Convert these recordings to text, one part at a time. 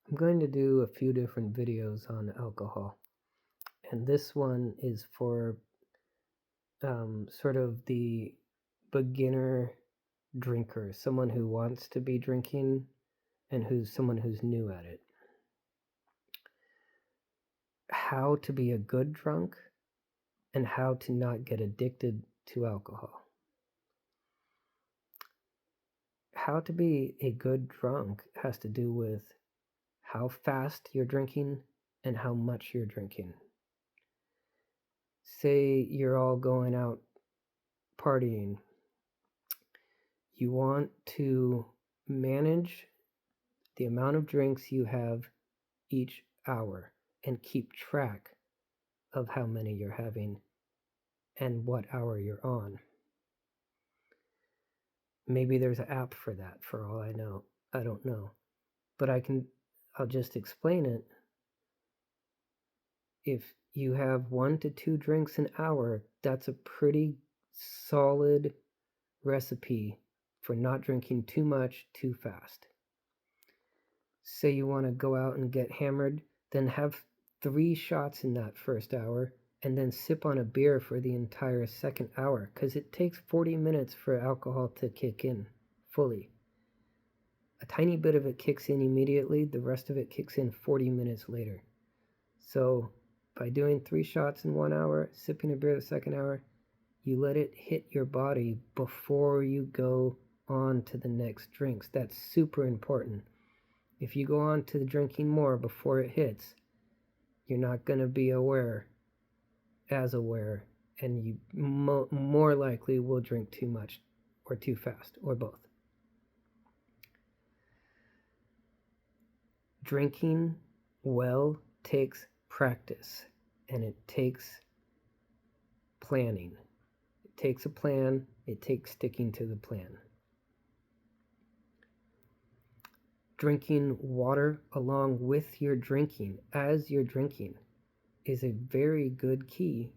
I'm going to do a few different videos on alcohol, and this one is for sort of the beginner drinker, someone who wants to be drinking and someone who's new at it. How to be a good drunk and how to not get addicted to alcohol. How to be a good drunk has to do with how fast you're drinking and how much you're drinking. Say you're all going out partying. You want to manage the amount of drinks you have each hour and keep track of how many you're having and what hour you're on. Maybe there's an app for that, for all I know. I don't know. But I'll just explain it. If you have 1 to 2 drinks an hour, that's a pretty solid recipe for not drinking too much too fast. Say you want to go out and get hammered, then have 3 shots in that first hour and then sip on a beer for the entire second hour, because it takes 40 minutes for alcohol to kick in fully. A tiny bit of it kicks in immediately, the rest of it kicks in 40 minutes later. So by doing 3 shots in 1 hour, sipping a beer the second hour, you let it hit your body before you go on to the next drinks. That's super important. If you go on to the drinking more before it hits, you're not going to be as aware, and you more likely will drink too much or too fast or both. Drinking well takes practice, and it takes planning. It takes a plan, it takes sticking to the plan. Drinking water along with your drinking, as you're drinking, is a very good key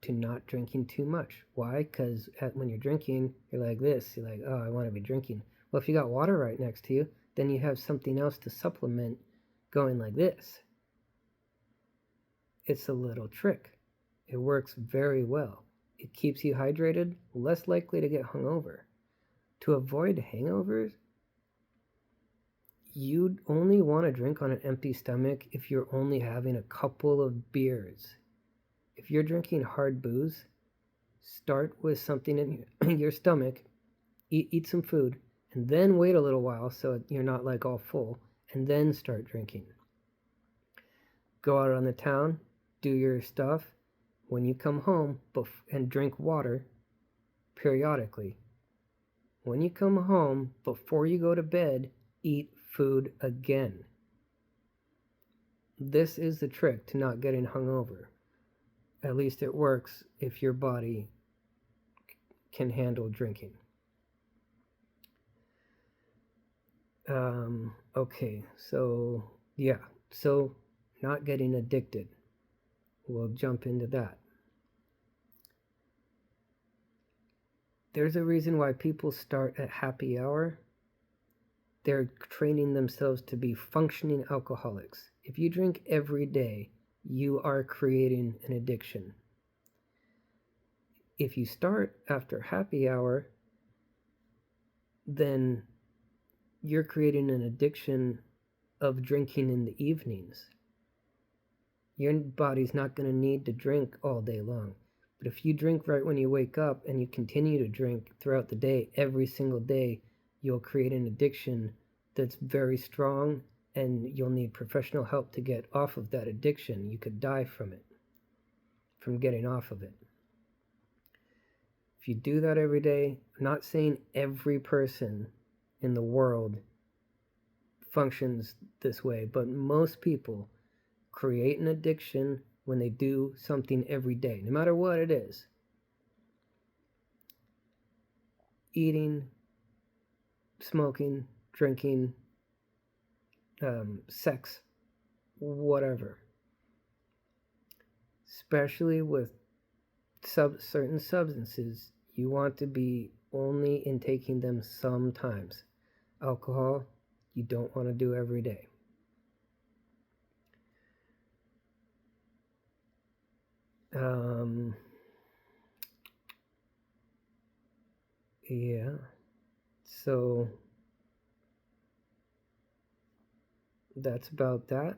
to not drinking too much. Why? Because when you're drinking, you're like this. You're like, oh, I want to be drinking. Well, if you got water right next to you, then you have something else to supplement going like this. It's a little trick. It works very well. It keeps you hydrated, less likely to get hungover. To avoid hangovers, you'd only want to drink on an empty stomach if you're only having a couple of beers. If you're drinking hard booze, start with something in your stomach, eat some food, and then wait a little while so you're not like all full, and then start drinking. Go out on the town, do your stuff. When you come home, and drink water periodically. When you come home, before you go to bed, eat food again. This is the trick to not getting hungover. At least it works if your body can handle drinking. Okay, so not getting addicted. We'll jump into that. There's a reason why people start at happy hour. They're training themselves to be functioning alcoholics. If you drink every day, you are creating an addiction. If you start after happy hour, then you're creating an addiction of drinking in the evenings. Your body's not going to need to drink all day long. But if you drink right when you wake up and you continue to drink throughout the day, every single day, you'll create an addiction that's very strong, and you'll need professional help to get off of that addiction. You could die from it, from getting off of it. If you do that every day, I'm not saying every person in the world functions this way, but most people create an addiction when they do something every day, no matter what it is. Eating, smoking, drinking, sex, whatever. Especially with certain substances, you want to be only intaking them sometimes. Alcohol, you don't want to do every day. Yeah, so that's about that.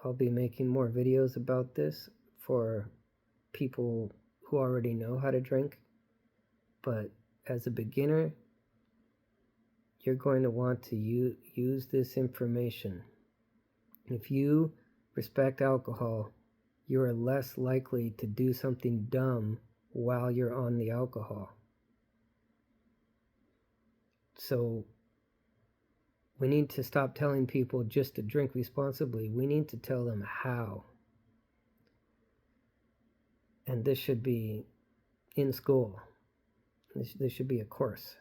I'll be making more videos about this for people who already know how to drink, but as a beginner, you're going to want to use this information. If you respect alcohol, you are less likely to do something dumb while you're on the alcohol. So we need to stop telling people just to drink responsibly. We need to tell them how. And this should be in school. This should be a course.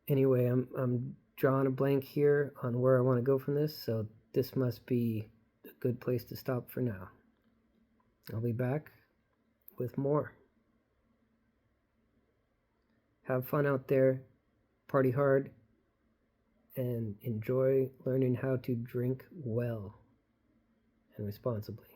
Anyway, I'm drawing a blank here on where I want to go from this, so this must be a good place to stop for now. I'll be back with more. Have fun out there, party hard, and enjoy learning how to drink well and responsibly.